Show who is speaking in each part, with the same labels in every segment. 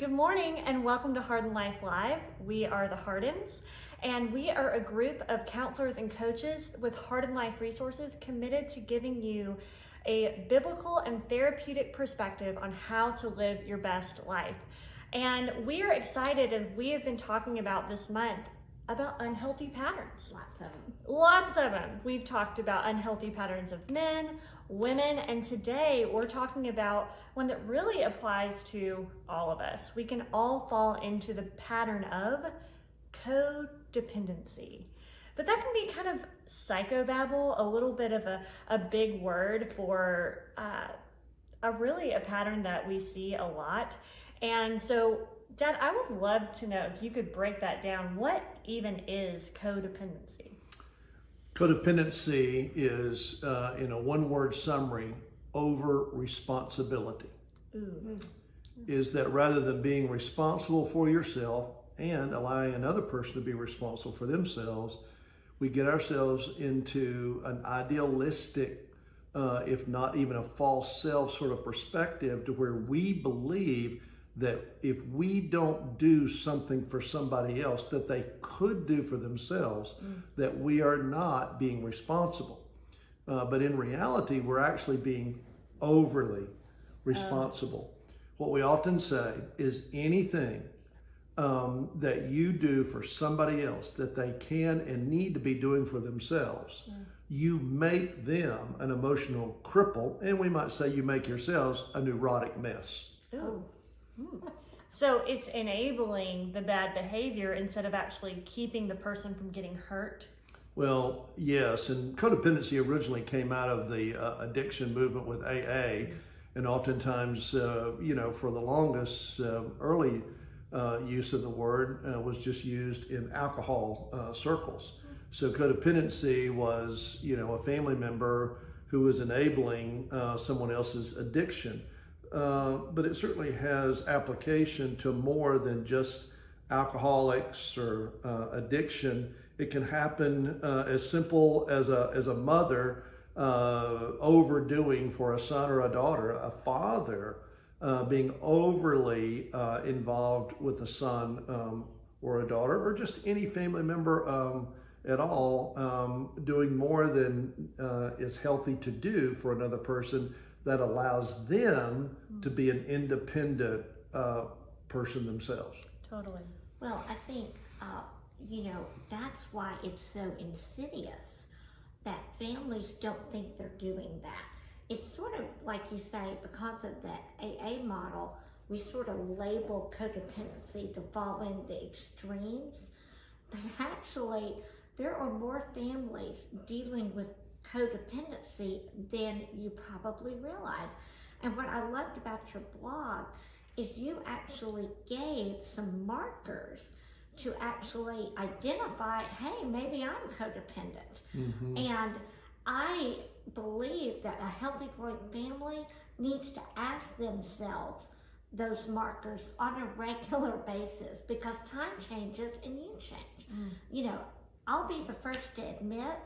Speaker 1: Good morning and welcome to Hardin Life Live. We are the Hardins, and we are a group of counselors and coaches with Hardin Life Resources committed to giving you a biblical and therapeutic perspective on how to live your best life. And we are excited as we have been talking about this month about unhealthy patterns. Lots of them. We've talked about unhealthy patterns of men, women, and today we're talking about one that really applies to all of us. We can all fall into the pattern of codependency. But that can be kind of psychobabble, a little bit of a big word for a pattern that we see a lot. And so, Dad, I would love to know if you could break that down. What even is codependency?
Speaker 2: Codependency is, in a one-word summary, over-responsibility. Is that rather than being responsible for yourself and allowing another person to be responsible for themselves, we get ourselves into an idealistic, if not even a false self sort of perspective to where we believe that if we don't do something for somebody else that they could do for themselves, that we are not being responsible. But in reality, we're actually being overly responsible. What we often say is anything that you do for somebody else that they can and need to be doing for themselves, you make them an emotional cripple, and we might say you make yourselves a neurotic mess.
Speaker 1: So it's enabling the bad behavior instead of actually keeping the person from getting hurt?
Speaker 2: Well, yes, and codependency originally came out of the addiction movement with AA, and oftentimes, for the longest, early use of the word was just used in alcohol circles. So codependency was, a family member who was enabling someone else's addiction. But it certainly has application to more than just alcoholics or addiction. It can happen as simple as a mother overdoing for a son or a daughter, a father being overly involved with a son or a daughter, or just any family member at all, doing more than is healthy to do for another person that allows them to be an independent person themselves.
Speaker 1: Totally.
Speaker 3: Well, I think, that's why it's so insidious that families don't think they're doing that. It's sort of like you say, because of that AA model, we sort of label codependency to fall in the extremes. But actually, there are more families dealing with codependency than you probably realize. And what I loved about your blog is you actually gave some markers to actually identify, hey, maybe I'm codependent. And I believe that a healthy growing family needs to ask themselves those markers on a regular basis, because time changes and you change. I'll be the first to admit,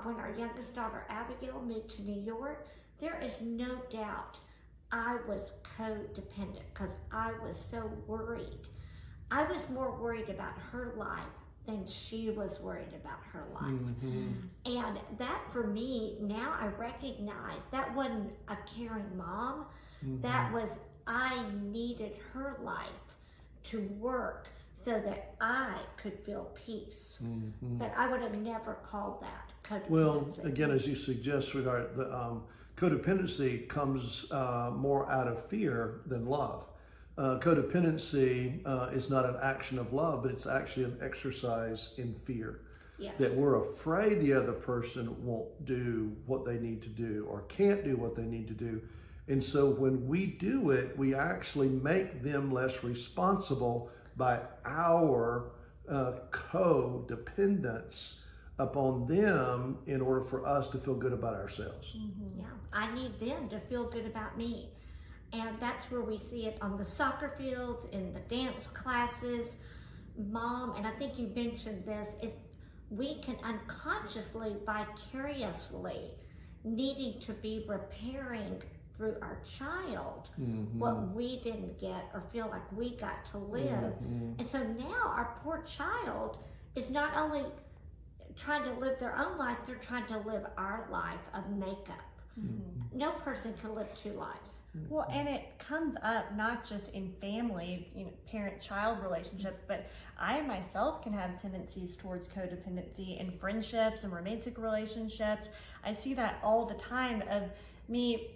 Speaker 3: when our youngest daughter Abigail moved to New York, there is no doubt I was codependent because I was so worried. I was more worried about her life than she was worried about her life. And that, for me, now I recognize that wasn't a caring mom. That was, I needed her life to work so that I could feel peace. But I would have never called that codependency.
Speaker 2: Well, again, as you suggest, sweetheart, the codependency comes more out of fear than love. Codependency is not an action of love, but it's actually an exercise in fear.
Speaker 3: Yes.
Speaker 2: That we're afraid the other person won't do what they need to do or can't do what they need to do. And so when we do it, we actually make them less responsible by our codependence upon them in order for us to feel good about ourselves.
Speaker 3: Yeah, I need them to feel good about me. And that's where we see it on the soccer fields, in the dance classes. Mom, and I think you mentioned this, is we can unconsciously, vicariously, needing to be repairing through our child what we didn't get or feel like we got to live. And so now our poor child is not only trying to live their own life, they're trying to live our life of makeup. No person can live two lives.
Speaker 1: Well, and it comes up not just in families, parent-child relationship, but I myself can have tendencies towards codependency in friendships and romantic relationships. I see that all the time of me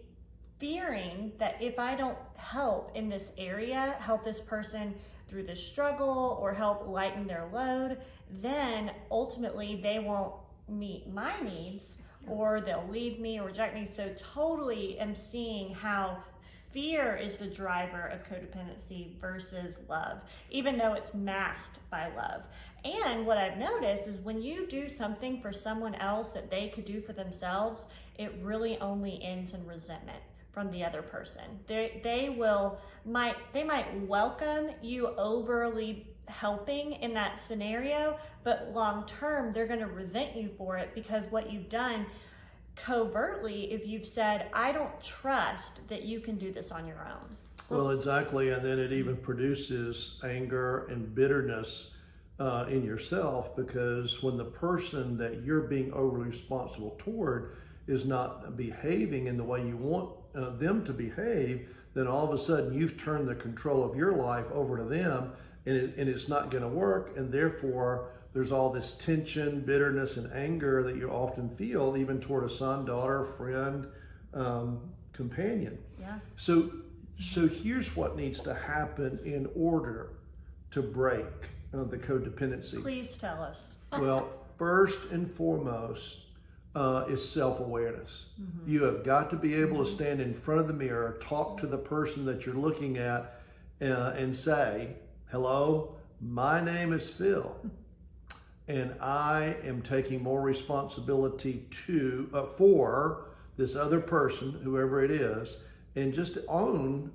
Speaker 1: fearing that if I don't help in this area, help this person through the struggle or help lighten their load, then ultimately they won't meet my needs, or they'll leave me or reject me. So totally am seeing how fear is the driver of codependency versus love, even though it's masked by love. And what I've noticed is when you do something for someone else that they could do for themselves, it really only ends in resentment from the other person. They might welcome you overly helping in that scenario, but long term they're going to resent you for it, because what you've done covertly, if you've said, I don't trust that you can do this on your own.
Speaker 2: Well, exactly. And then it even produces anger and bitterness in yourself, because when the person that you're being overly responsible toward is not behaving in the way you want them to behave, then all of a sudden you've turned the control of your life over to them, and it's not going to work. And therefore, there's all this tension, bitterness, and anger that you often feel, even toward a son, daughter, friend, companion.
Speaker 1: Yeah.
Speaker 2: So here's what needs to happen in order to break the codependency.
Speaker 1: Please tell us.
Speaker 2: Well, first and foremost is self-awareness. You have got to be able to stand in front of the mirror, talk to the person that you're looking at, and say, hello, my name is Phil, and I am taking more responsibility for this other person, whoever it is, and just own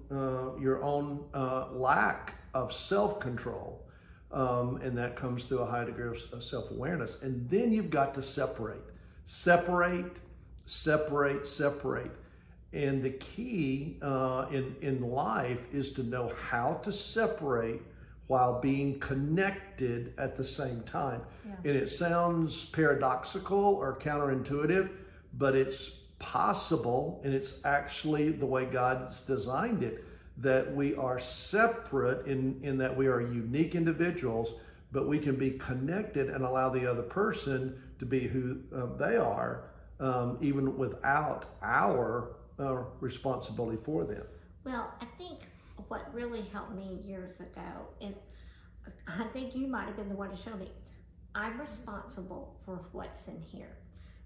Speaker 2: your own lack of self-control. And that comes through a high degree of self-awareness. And then you've got to separate. And the key in life is to know how to separate while being connected at the same time.
Speaker 1: Yeah.
Speaker 2: And it sounds paradoxical or counterintuitive, but it's possible, and it's actually the way God's designed it, that we are separate in that we are unique individuals, but we can be connected and allow the other person to be who they are, even without our responsibility for them.
Speaker 3: Well, I think what really helped me years ago is, I think you might have been the one to show me, I'm responsible for what's in here.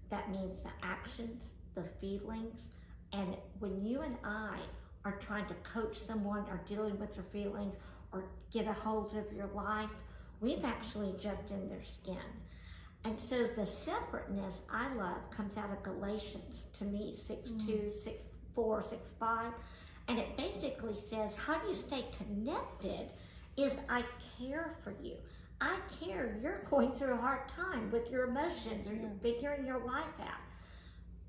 Speaker 3: That means the actions, the feelings, and when you and I are trying to coach someone or dealing with their feelings or get a hold of your life, we've actually jumped in their skin. And so the separateness I love comes out of Galatians, to me, 6:2, 6:4, 6:5. And it basically says, how do you stay connected is I care for you. I care you're going through a hard time with your emotions or you're figuring your life out.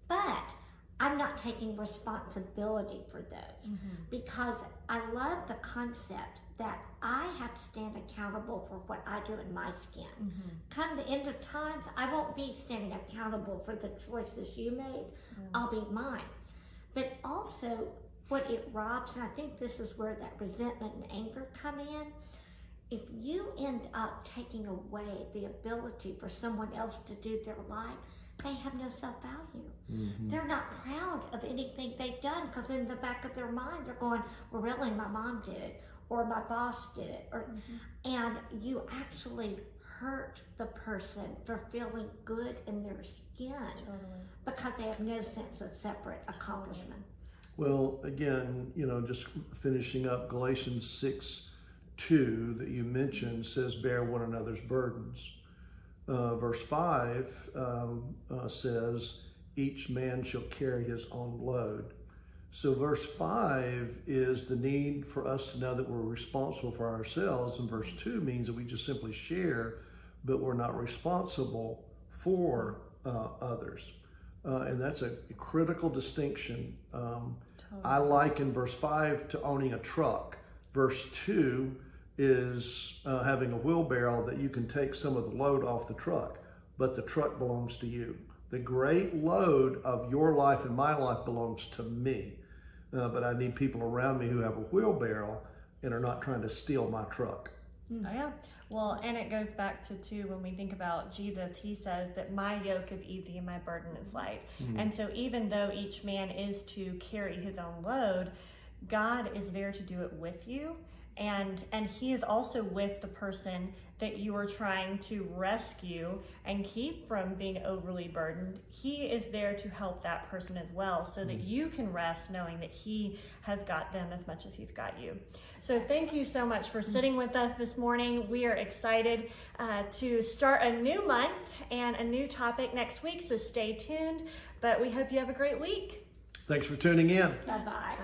Speaker 3: But I'm not taking responsibility for those because I love the concept that I have to stand accountable for what I do in my skin. Come the end of times, I won't be standing accountable for the choices you made. I'll be mine. But also, what it robs, and I think this is where that resentment and anger come in, if you end up taking away the ability for someone else to do their life, they have no self-value. They're not proud of anything they've done, because in the back of their mind they're going, well, really, my mom did it, or my boss did it, or and you actually hurt the person for feeling good in their skin because they have no sense of separate accomplishment.
Speaker 2: Well, again, just finishing up, Galatians 6:2 that you mentioned says, bear one another's burdens. Verse 5 says, each man shall carry his own load. So verse 5 is the need for us to know that we're responsible for ourselves, and verse 2 means that we just simply share, but we're not responsible for others. And that's a critical distinction. I liken verse 5 to owning a truck. Verse 2 is having a wheelbarrow that you can take some of the load off the truck, but the truck belongs to you. The great load of your life and my life belongs to me. But I need people around me who have a wheelbarrow and are not trying to steal my truck.
Speaker 1: Oh, yeah. Well, and it goes back to, too, when we think about Jesus, he says that my yoke is easy and my burden is light. And so even though each man is to carry his own load, God is there to do it with you. And he is also with the person that you are trying to rescue and keep from being overly burdened. He is there to help that person as well, so that you can rest knowing that he has got them as much as he's got you. So thank you so much for sitting with us this morning. We are excited to start a new month and a new topic next week, so stay tuned. But we hope you have a great week.
Speaker 2: Thanks for tuning in.
Speaker 3: Bye-bye.